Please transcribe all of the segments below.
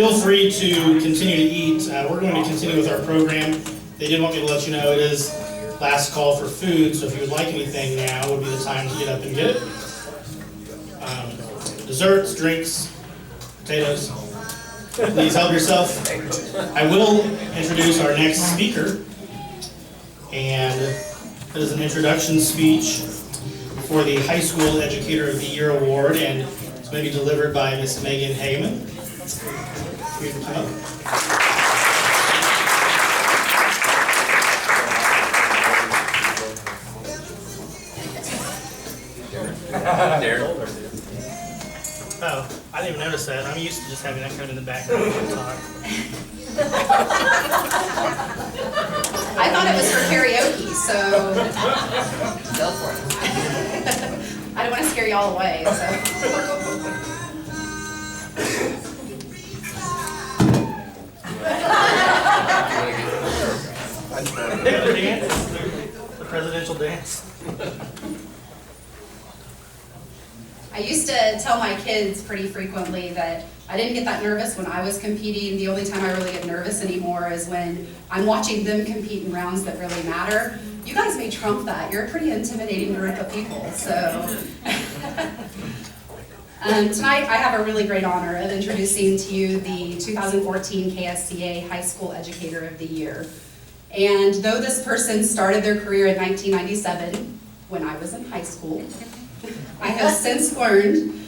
feel free to continue to eat. We're going to continue with our program. They did want me to let you know it is last call for food, so if you would like anything now would be the time to get up and get it. Desserts, drinks, potatoes. Please help yourself. I will introduce our next speaker, and it is an introduction speech for the High School Educator of the Year Award, and it's going to be delivered by Miss Megan Hageman. Here to come up. Oh, I didn't even notice that. I'm used to just having that kind of in the background when I talk. I thought it was for karaoke, so go for it. I don't want to scare y'all away, so. The dance, the presidential dance. I used to tell my kids pretty frequently that I didn't get that nervous when I was competing. The only time I really get nervous anymore is when I'm watching them compete in rounds that really matter. You guys may trump that. You're a pretty intimidating group of people, so. Tonight I have a really great honor of introducing to you the 2014 KSCA High School Educator of the Year. And though this person started their career in 1997, when I was in high school, I have since learned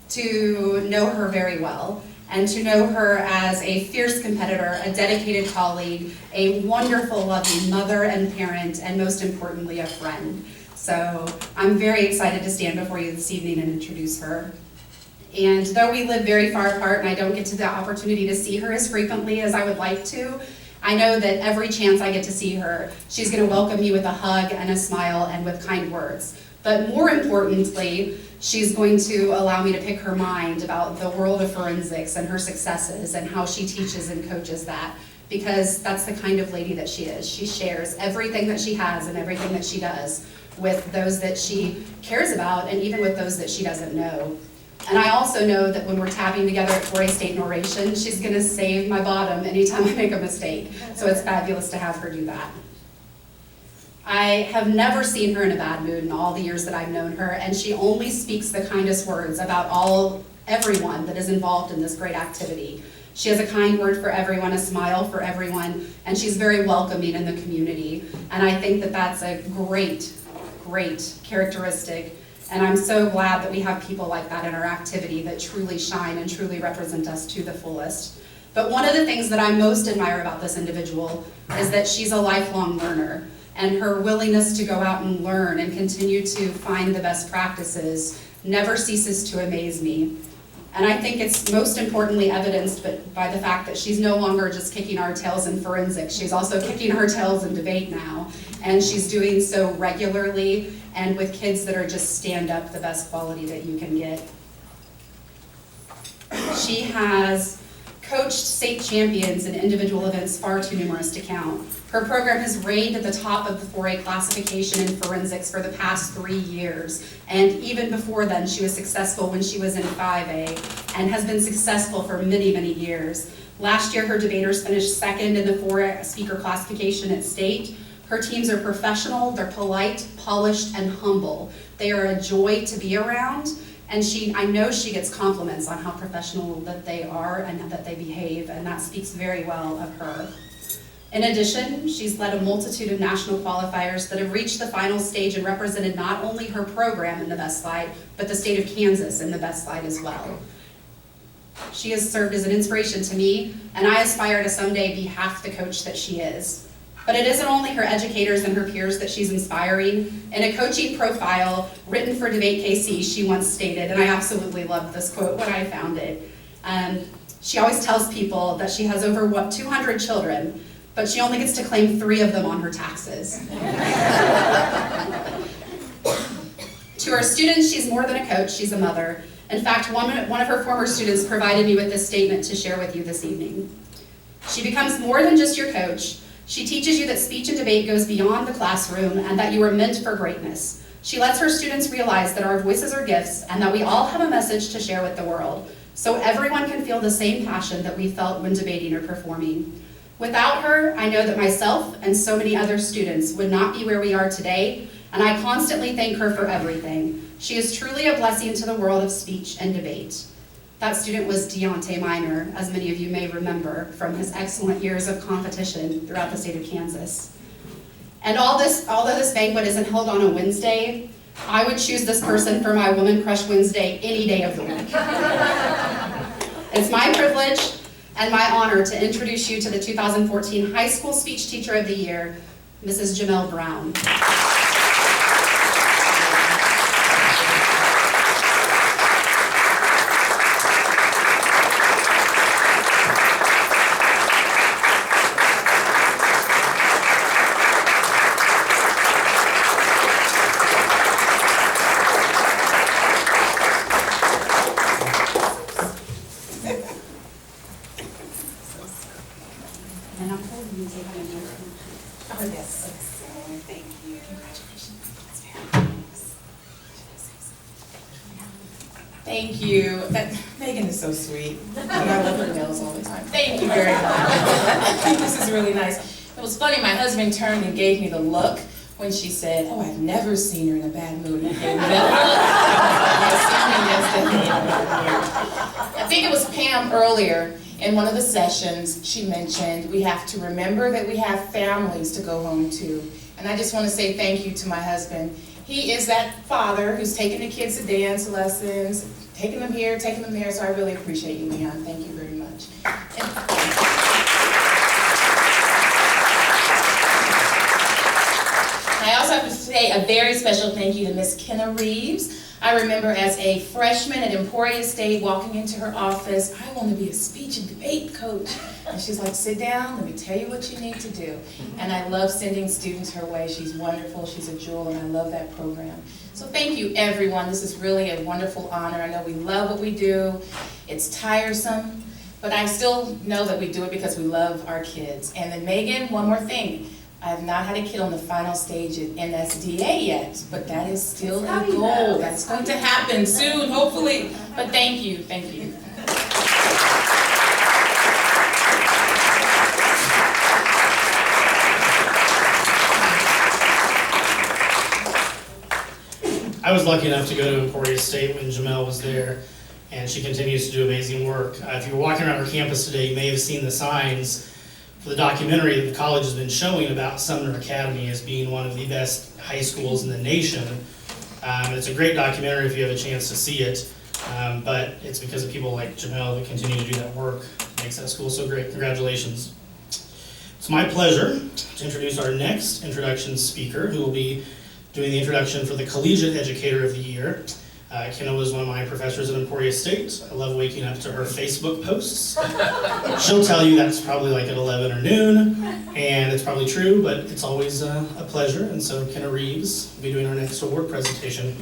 to know her very well and to know her as a fierce competitor, a dedicated colleague, a wonderful, loving mother and parent, and most importantly, a friend. So I'm very excited to stand before you this evening and introduce her. And though we live very far apart and I don't get to the opportunity to see her as frequently as I would like to, I know that every chance I get to see her, she's going to welcome me with a hug and a smile and with kind words. But more importantly, she's going to allow me to pick her mind about the world of forensics and her successes and how she teaches and coaches that, because that's the kind of lady that she is. She shares everything that she has and everything that she does with those that she cares about and even with those that she doesn't know. And I also know that when we're tapping together at 4A State and Oration, she's going to save my bottom anytime I make a mistake. So it's fabulous to have her do that. I have never seen her in a bad mood in all the years that I've known her, and she only speaks the kindest words about everyone that is involved in this great activity. She has a kind word for everyone, a smile for everyone, and she's very welcoming in the community. And I think that that's a great, great characteristic. And I'm so glad that we have people like that in our activity that truly shine and truly represent us to the fullest. But one of the things that I most admire about this individual is that she's a lifelong learner. And her willingness to go out and learn and continue to find the best practices never ceases to amaze me. And I think it's most importantly evidenced by the fact that she's no longer just kicking our tails in forensics. She's also kicking our tails in debate now. And she's doing so regularly and with kids that are just stand up the best quality that you can get. She has coached state champions in individual events far too numerous to count. Her program has reigned at the top of the 4A classification in forensics for the past 3 years. And even before then, she was successful when she was in 5A and has been successful for many, many years. Last year, her debaters finished second in the 4A speaker classification at state. Her teams are professional, they're polite, polished, and humble. They are a joy to be around. And I know she gets compliments on how professional that they are and that they behave, and that speaks very well of her. In addition, she's led a multitude of national qualifiers that have reached the final stage and represented not only her program in the best slide, but the state of Kansas in the best slide as well. She has served as an inspiration to me, and I aspire to someday be half the coach that she is. But it isn't only her educators and her peers that she's inspiring. In a coaching profile written for Debate KC, she once stated, and I absolutely loved this quote when I found it, she always tells people that she has over 200 children, but she only gets to claim 3 of them on her taxes. To her students, she's more than a coach, she's a mother. In fact, one of her former students provided me with this statement to share with you this evening. She becomes more than just your coach. She teaches you that speech and debate goes beyond the classroom and that you are meant for greatness. She lets her students realize that our voices are gifts and that we all have a message to share with the world. so everyone can feel the same passion that we felt when debating or performing. Without her, I know that myself and so many other students would not be where we are today, and I constantly thank her for everything. She is truly a blessing to the world of speech and debate. That student was Deontay Minor, as many of you may remember from his excellent years of competition throughout the state of Kansas. And although this banquet isn't held on a Wednesday, I would choose this person for my Woman Crush Wednesday any day of the week. It's my privilege and my honor to introduce you to the 2014 High School Speech Teacher of the Year, Mrs. Jamel Brown. And I'm holding you so I can hear. Oh, yes. Thank you. Thank you. Megan is so sweet. I love her nails all the time. Thank you very much. This is really nice. It was funny, my husband turned and gave me the look when she said, "Oh, I've never seen her in a bad mood." He gave me that look. Yes, definitely. I think it was Pam earlier in one of the sessions, she mentioned we have to remember that we have families to go home to. And I just want to say thank you to my husband. He is that father who's taking the kids to dance lessons, taking them here, taking them there, so I really appreciate you, Leon. Thank you very much. I also have to say a very special thank you to Miss Kenna Reeves. I remember as a freshman at Emporia State walking into her office, "I want to be a speech and debate coach." And she's like, "Sit down, let me tell you what you need to do." And I love sending students her way. She's wonderful, she's a jewel, and I love that program. So thank you, everyone. This is really a wonderful honor. I know we love what we do. It's tiresome, but I still know that we do it because we love our kids. And then Megan, one more thing. I have not had a kid on the final stage at NSDA yet, but that is still a goal. That's going to happen soon, hopefully. But thank you, thank you. I was lucky enough to go to Emporia State when Jamel was there, and she continues to do amazing work. If you're walking around our campus today, you may have seen the signs for the documentary that the college has been showing about Sumner Academy as being one of the best high schools in the nation. It's a great documentary if you have a chance to see it, but it's because of people like Jamel that continue to do that work. It makes that school so great. Congratulations. It's my pleasure to introduce our next introduction speaker, who will be doing the introduction for the Collegiate Educator of the Year. Kenna was one of my professors at Emporia State. I love waking up to her Facebook posts. She'll tell you that's probably like at 11 or noon, and it's probably true, but it's always a pleasure. And so Kenna Reeves will be doing our next award presentation.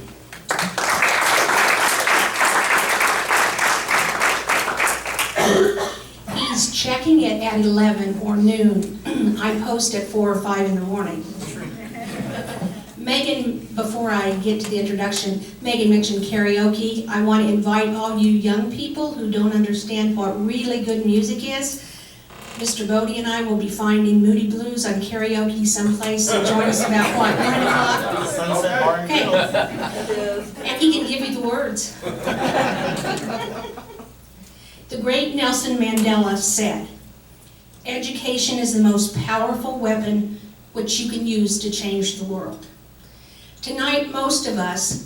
He's checking it at 11 or noon. I post at 4 or 5 in the morning. Megan, before I get to the introduction, Megan mentioned karaoke. I want to invite all you young people who don't understand what really good music is. Mr. Bodie and I will be finding Moody Blues on karaoke someplace, so join us about, what, 9 o'clock? Sunset Bar. Okay. And he can give you the words. The great Nelson Mandela said, "Education is the most powerful weapon which you can use to change the world." Tonight, most of us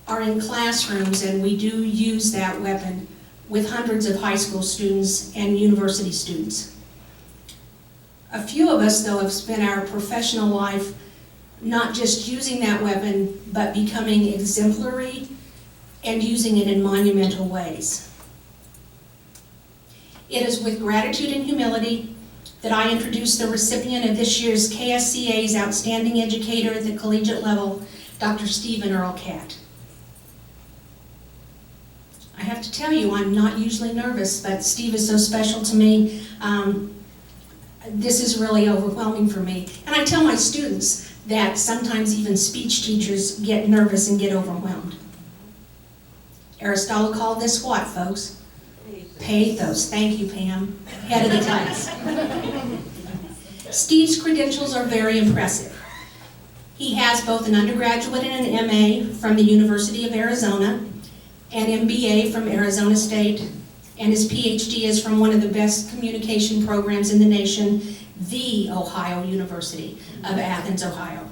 are in classrooms, and we do use that weapon with hundreds of high school students and university students. A few of us, though, have spent our professional life not just using that weapon, but becoming exemplary and using it in monumental ways. It is with gratitude and humility that I introduce the recipient of this year's KSCA's Outstanding Educator at the Collegiate Level, Dr. Stephen Earl Catt. I have to tell you, I'm not usually nervous, but Steve is so special to me. This is really overwhelming for me. And I tell my students that sometimes even speech teachers get nervous and get overwhelmed. Aristotle called this what, folks? Pathos, thank you, Pam, head of the class. Steve's credentials are very impressive. He has both an undergraduate and an MA from the University of Arizona, an MBA from Arizona State, and his PhD is from one of the best communication programs in the nation, The Ohio University of Athens, Ohio.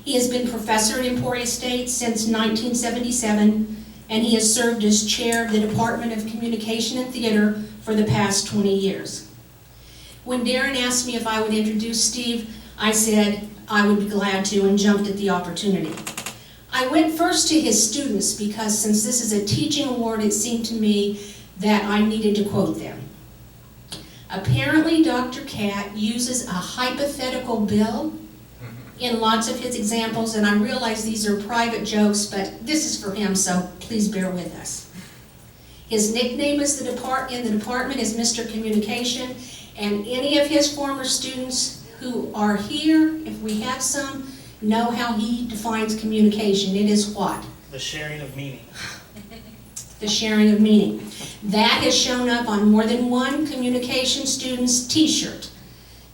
He has been professor at Emporia State since 1977, and he has served as chair of the Department of Communication and Theater for the past 20 years. When Darren asked me if I would introduce Steve, I said I would be glad to and jumped at the opportunity. I went first to his students because since this is a teaching award, it seemed to me that I needed to quote them. Apparently, Dr. Cat uses a hypothetical bill in lots of his examples, and I realize these are private jokes, but this is for him, so please bear with us. His nickname is in the department is Mr. Communication, and any of his former students who are here, if we have some, know how he defines communication. It is what? The sharing of meaning. The sharing of meaning. That has shown up on more than one communication student's t-shirt.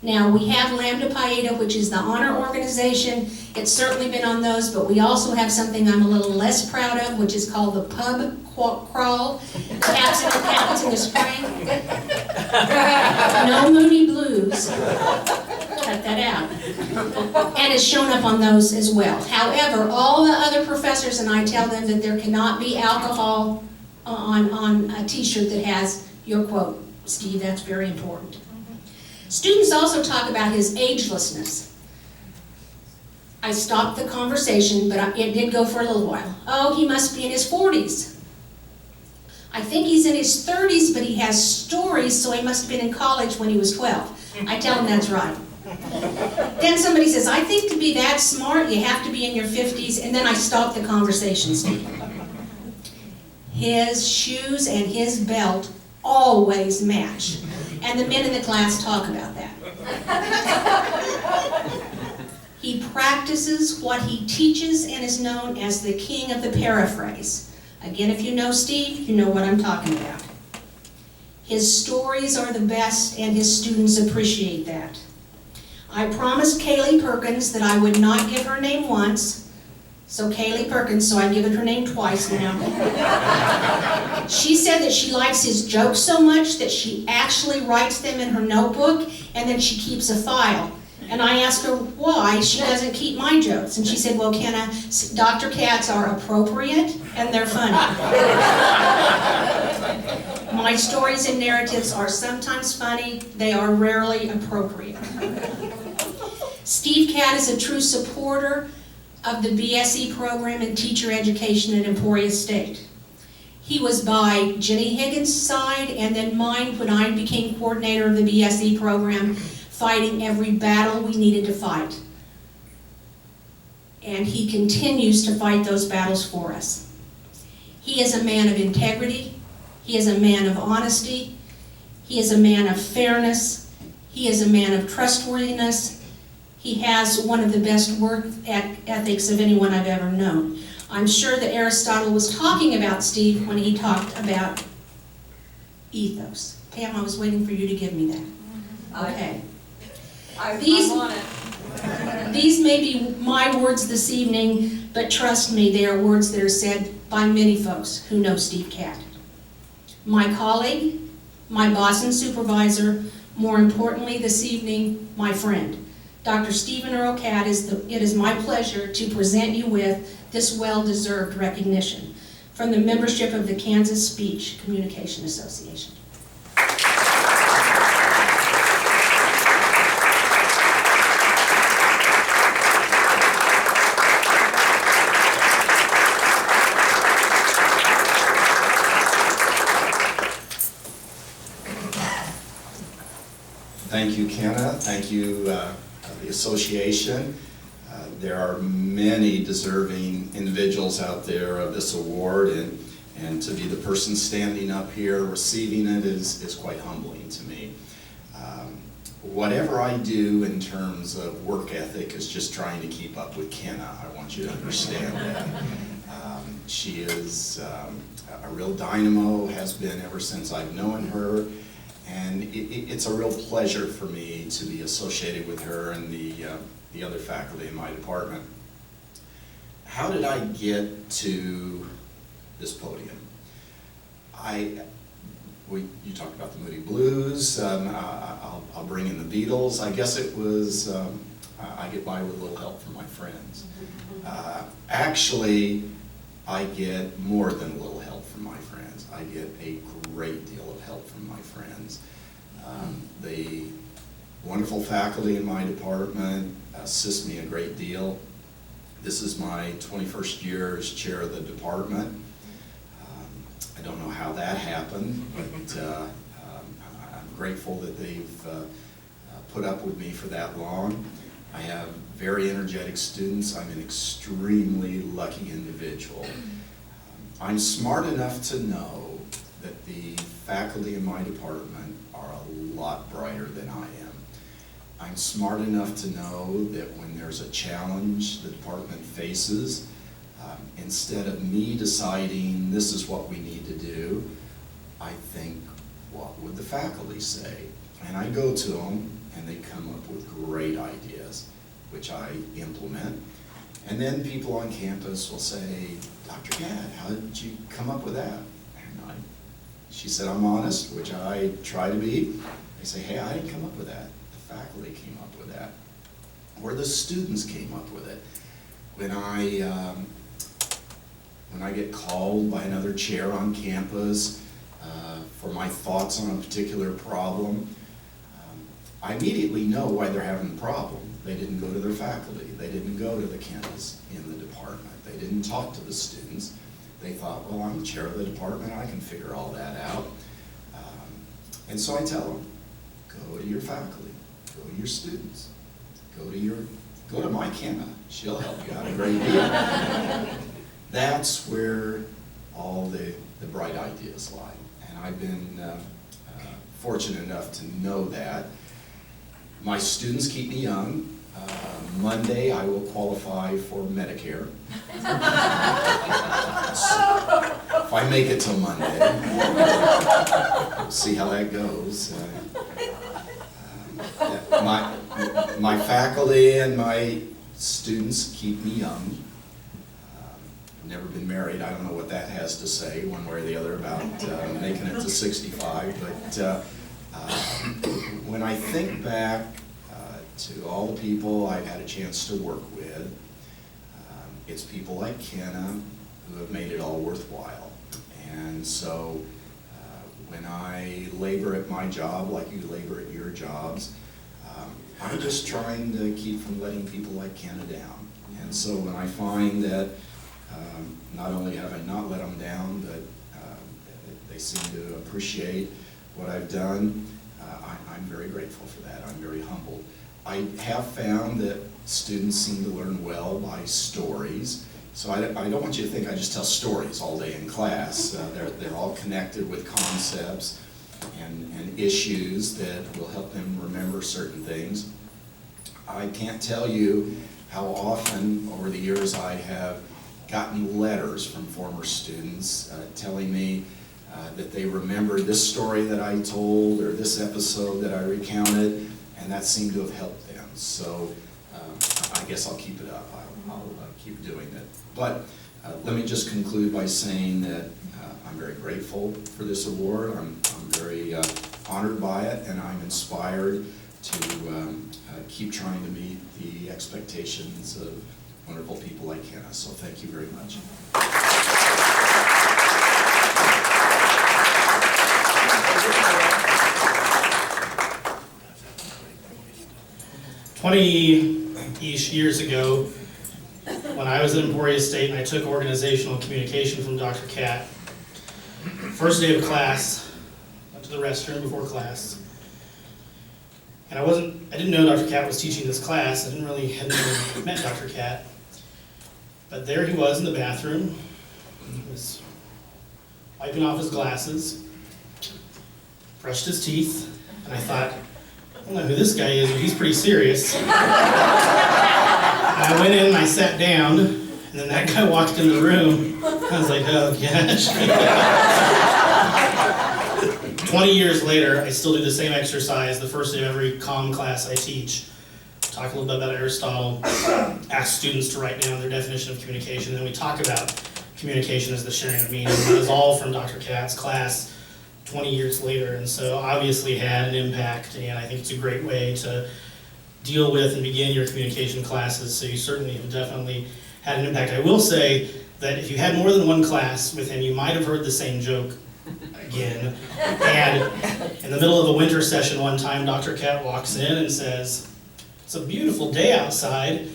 Now, we have Lambda Pi Eta, which is the honor organization. It's certainly been on those, but we also have something I'm a little less proud of, which is called the pub crawl. Happens in the spring. No Moody Blues. Cut that out. And it's shown up on those as well. However, all the other professors and I tell them that there cannot be alcohol on a t-shirt that has your quote. Steve, that's very important. Students also talk about his agelessness. I stopped the conversation, but it did go for a little while. Oh, he must be in his 40s. I think he's in his 30s, but he has stories, so he must have been in college when he was 12. I tell him that's right. Then somebody says, I think to be that smart, you have to be in your 50s, and then I stop the conversation, Steve. His shoes and his belt always match. And the men in the class talk about that. He practices what he teaches and is known as the king of the paraphrase. Again, if you know Steve, you know what I'm talking about. His stories are the best and his students appreciate that. I promised Kaylee Perkins that I would not give her name once, so Kaylee Perkins, so I've given her name twice now. She said that she likes his jokes so much that she actually writes them in her notebook and then she keeps a file. And I asked her why she doesn't keep my jokes. And she said, well, Kenna, Dr. Katz are appropriate and they're funny. My stories and narratives are sometimes funny, they are rarely appropriate. Steve Cat is a true supporter of the BSE program in teacher education at Emporia State. He was by Jenny Higgins' side and then mine when I became coordinator of the BSE program, fighting every battle we needed to fight. And he continues to fight those battles for us. He is a man of integrity. He is a man of honesty. He is a man of fairness. He is a man of trustworthiness. He has one of the best work ethics of anyone I've ever known. I'm sure that Aristotle was talking about Steve when he talked about ethos. Pam, I was waiting for you to give me that. Okay. These may be my words this evening, but trust me, they are words that are said by many folks who know Steve Cat. My colleague, my boss and supervisor, more importantly this evening, my friend. Dr. Stephen Earl Cat, it is my pleasure to present you with this well-deserved recognition from the membership of the Kansas Speech Communication Association. Thank you, Kenna. Thank you, the association. There are many deserving individuals out there of this award, and to be the person standing up here receiving it is quite humbling to me. Whatever I do in terms of work ethic is just trying to keep up with Kenna. I want you to understand that. She is a real dynamo, has been ever since I've known her, and it's a real pleasure for me to be associated with her and the other faculty in my department. How did I get to this podium? You talked about the Moody Blues. I'll bring in the Beatles. I guess it was I get by with a little help from my friends. Actually, I get more than a little help from my friends. I get a great deal of help from my friends. The wonderful faculty in my department assist me a great deal. This is my 21st year as chair of the department. I don't know how that happened, but I'm grateful that they've put up with me for that long. I have very energetic students. I'm an extremely lucky individual. I'm smart enough to know that the faculty in my department are a lot brighter than I am. I'm smart enough to know that when there's a challenge the department faces, instead of me deciding this is what we need to do, I think, what would the faculty say? And I go to them and they come up with great ideas, which I implement. And then people on campus will say, Dr. Gadd, how did you come up with that? And she said, I'm honest, which I try to be. I say, hey, I didn't come up with that. The faculty came up with that. Or the students came up with it. When I get called by another chair on campus for my thoughts on a particular problem, I immediately know why they're having the problem. They didn't go to their faculty. They didn't go to the chemists in the department. They didn't talk to the students. They thought, well, I'm the chair of the department. I can figure all that out. And so I tell them, go to your faculty. Go to your students. Go to my Kenna. She'll help you out a great deal. That's where all the bright ideas lie. And I've been fortunate enough to know that. My students keep me young. Monday, I will qualify for Medicare. So, if I make it till Monday, we'll see how that goes. My faculty and my students keep me young. I've never been married. I don't know what that has to say, one way or the other, about making it to 65. But when I think back to all the people I've had a chance to work with, it's people like Kenna who have made it all worthwhile. And so when I labor at my job like you labor at your jobs, I'm just trying to keep from letting people like Kenna down. And so when I find that not only have I not let them down, but they seem to appreciate what I've done, I'm very grateful for that. I'm very humbled. I have found that students seem to learn well by stories. So I don't want you to think I just tell stories all day in class. They're all connected with concepts and issues that will help them remember certain things. I can't tell you how often over the years I have gotten letters from former students telling me that they remembered this story that I told or this episode that I recounted, and that seemed to have helped them. So I guess I'll keep it up. I'll keep doing it. But let me just conclude by saying that I'm very grateful for this award. I'm very honored by it, and I'm inspired to keep trying to meet the expectations of wonderful people like Kenna. So thank you very much. 20-ish years ago, when I was at Emporia State and I took organizational communication from Dr. Catt, first day of class, went to the restroom before class, and I didn't know Dr. Catt was teaching this class. I hadn't never met Dr. Catt, but there he was in the bathroom. He was wiping off his glasses, brushed his teeth, and I thought, I don't know who this guy is, but he's pretty serious. And I went in and I sat down, And then that guy walked in the room. I was like, oh gosh. 20 years later, I still do the same exercise the first day of every comm class I teach. Talk a little bit about Aristotle, ask students to write down their definition of communication, and then we talk about communication as the sharing of meaning. That is all from Dr. Katz's class 20 years later, and so obviously had an impact, and I think it's a great way to deal with and begin your communication classes, so you certainly have definitely had an impact. I will say that if you had more than one class with him, you might have heard the same joke again. And in the middle of a winter session one time, Dr. Katz walks in and says, "It's a beautiful day outside."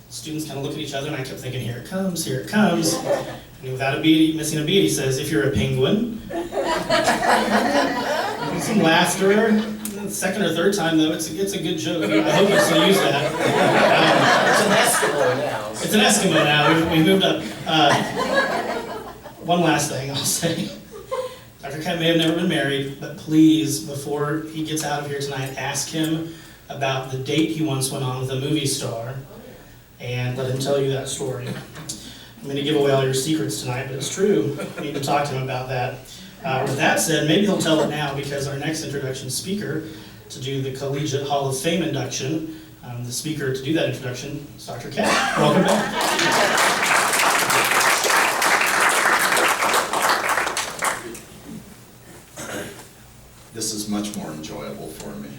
Students kind of look at each other, and I kept thinking, here it comes, here it comes. And without missing a beat, he says, "If you're a penguin." And some laughter. The second or third time, though, it's a good joke. I hope you still use that. It's an Eskimo now. It's an Eskimo now. We moved up. One last thing I'll say. Dr. Kent may have never been married, but please, before he gets out of here tonight, ask him about the date he once went on with a movie star, and let him tell you that story. I'm going to give away all your secrets tonight, but it's true. You need to talk to him about that. With that said, maybe he'll tell it now, because our next introduction speaker to do the Collegiate Hall of Fame induction, the speaker to do that introduction is Dr. Kent. Welcome back. This is much more enjoyable for me.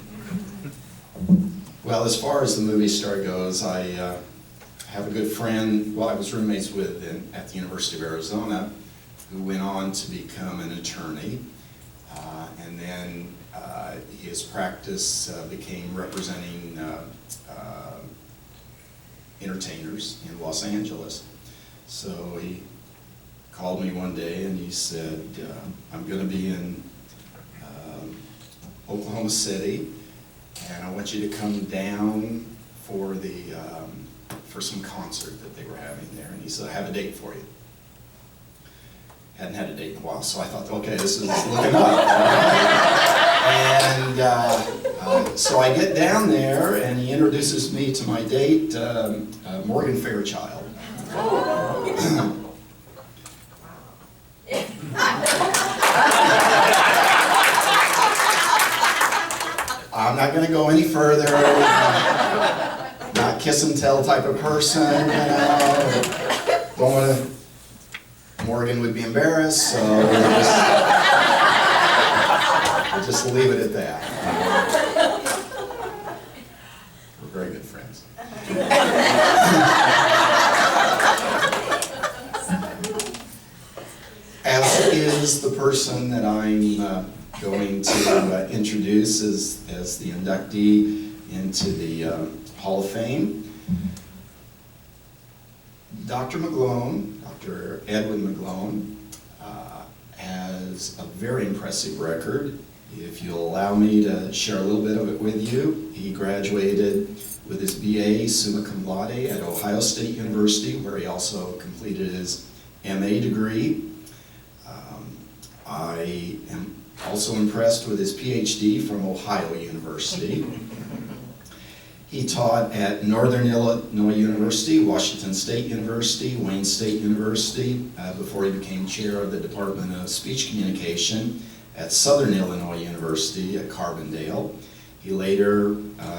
Well, as far as the movie star goes, I have a good friend, well, I was roommates with at the University of Arizona, who went on to become an attorney, and then his practice became representing entertainers in Los Angeles. So he called me one day and he said, "I'm going to be in Oklahoma City, and I want you to come down for for some concert that they were having there." And he said, "I have a date for you." Hadn't had a date in a while, so I thought, okay, this is looking up. And so I get down there, and he introduces me to my date, Morgan Fairchild. I'm not going to go any further. Not kiss and tell type of person, you know. Don't want to. Morgan would be embarrassed, so we'll just leave it at that. We're very good friends. As is the person that I'm going to introduce as the inductee into the Hall of Fame. Dr. McGlone, Dr. Edwin McGlone, has a very impressive record. If you'll allow me to share a little bit of it with you, he graduated with his BA summa cum laude at Ohio State University, where he also completed his MA degree. I am also impressed with his PhD from Ohio University. He taught at Northern Illinois University, Washington State University, Wayne State University, before he became chair of the Department of Speech Communication at Southern Illinois University at Carbondale. He later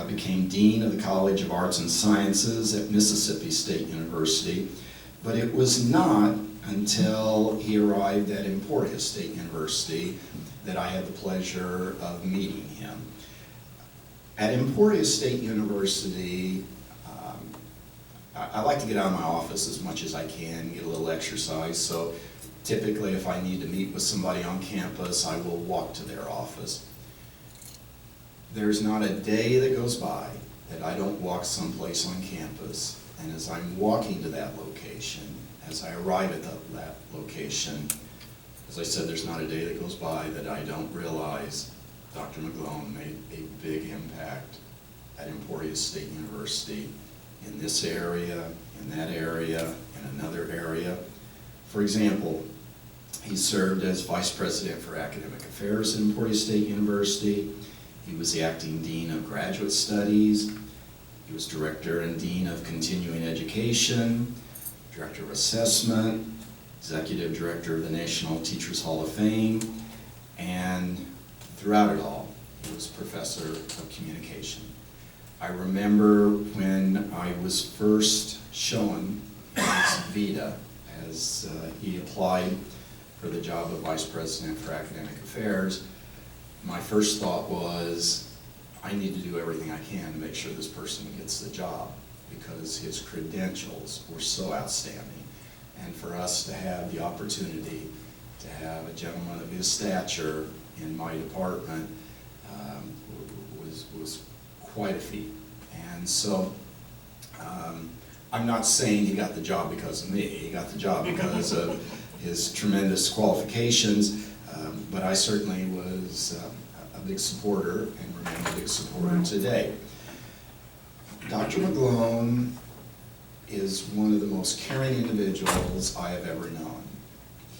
became dean of the College of Arts and Sciences at Mississippi State University, but it was not until he arrived at Emporia State University that I had the pleasure of meeting him. At Emporia State University, I like to get out of my office as much as I can, get a little exercise, so typically if I need to meet with somebody on campus, I will walk to their office. There's not a day that goes by that I don't walk someplace on campus, and as I'm walking to that location, as I arrive at that location, as I said, there's not a day that goes by that I don't realize Dr. McGlone made a big impact at Emporia State University in this area, in that area, in another area. For example, he served as Vice President for Academic Affairs at Emporia State University. He was the acting Dean of Graduate Studies. He was Director and Dean of Continuing Education. Director of Assessment, Executive Director of the National Teachers Hall of Fame, and throughout it all, he was Professor of Communication. I remember when I was first shown his vita as he applied for the job of Vice President for Academic Affairs, my first thought was, I need to do everything I can to make sure this person gets the job, because his credentials were so outstanding. And for us to have the opportunity to have a gentleman of his stature in my department was quite a feat. And so I'm not saying he got the job because of me. He got the job because of his tremendous qualifications, but I certainly was a big supporter and remain a big supporter today. Dr. McGlone is one of the most caring individuals I have ever known.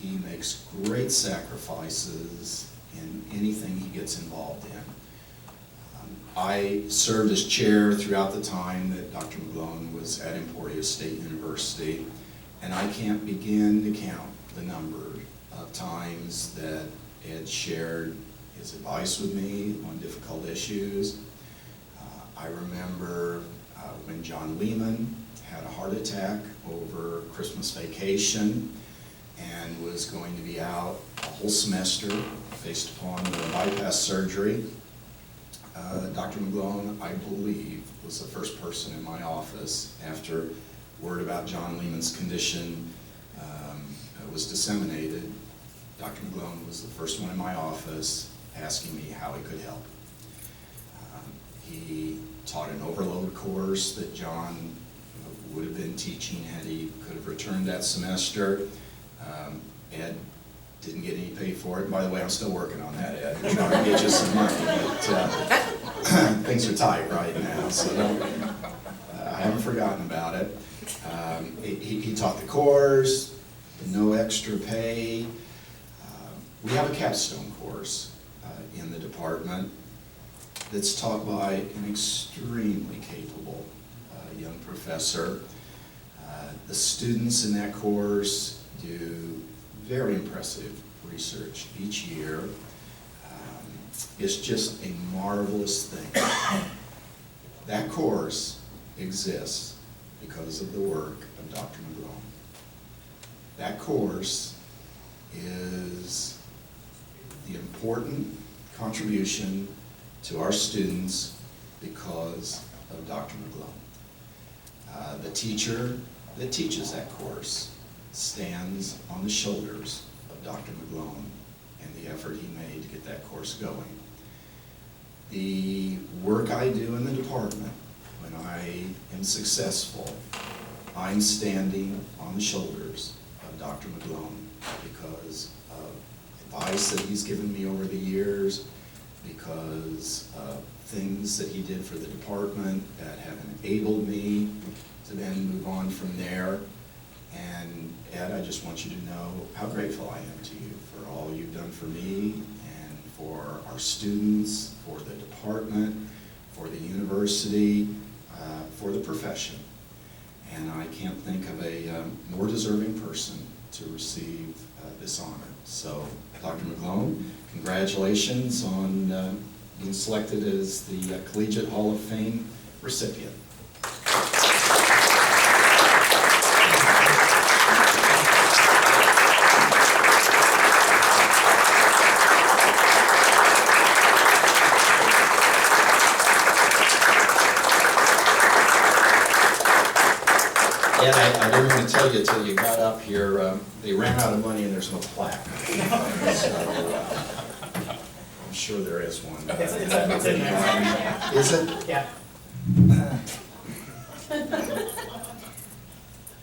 He makes great sacrifices in anything he gets involved in. I served as chair throughout the time that Dr. McGlone was at Emporia State University, and I can't begin to count the number of times that Ed shared his advice with me on difficult issues. I remember when John Lehman had a heart attack over Christmas vacation and was going to be out a whole semester based upon the bypass surgery. Dr. McGlone, I believe, was the first person in my office after word about John Lehman's condition was disseminated. Dr. McGlone was the first one in my office asking me how he could help. He taught an overload course that John would have been teaching had he could have returned that semester. Ed didn't get any pay for it. And by the way, I'm still working on that, Ed. I'm trying to get you some money, but things are tight right now, so I haven't forgotten about it. He taught the course, no extra pay. We have a capstone course in the department that's taught by an extremely capable young professor. The students in that course do very impressive research each year. It's just a marvelous thing. That course exists because of the work of Dr. McGlone. That course is the important contribution to our students because of Dr. McGlone. The teacher that teaches that course stands on the shoulders of Dr. McGlone and the effort he made to get that course going. The work I do in the department, when I am successful, I'm standing on the shoulders of Dr. McGlone because of advice that he's given me over the years, because of things that he did for the department that have enabled me to then move on from there. And Ed, I just want you to know how grateful I am to you for all you've done for me and for our students, for the department, for the university, for the profession. And I can't think of a more deserving person to receive this honor. So, Dr. McGlone, congratulations on being selected as the Collegiate Hall of Fame recipient. And I didn't want to tell you until you got up here, they ran out of money and there's no plaque. So, I'm sure there is one. It's in there. Is it? Yeah.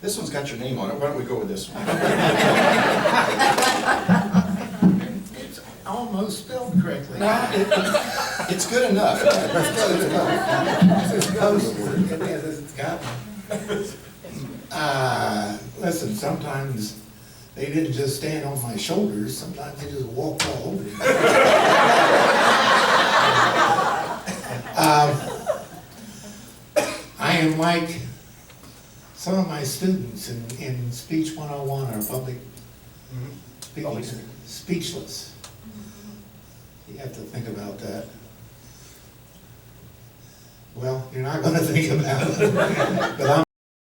This one's got your name on it. Why don't we go with this one? It's almost spelled correctly. It's good enough. It's good enough. It's supposed to. It is. It's got. Listen, sometimes they didn't just stand on my shoulders, sometimes they just walked all over me. I am like some of my students in Speech 101 are public Public speaking, speechless. You have to think about that. Well, you're not gonna think about it, but I'm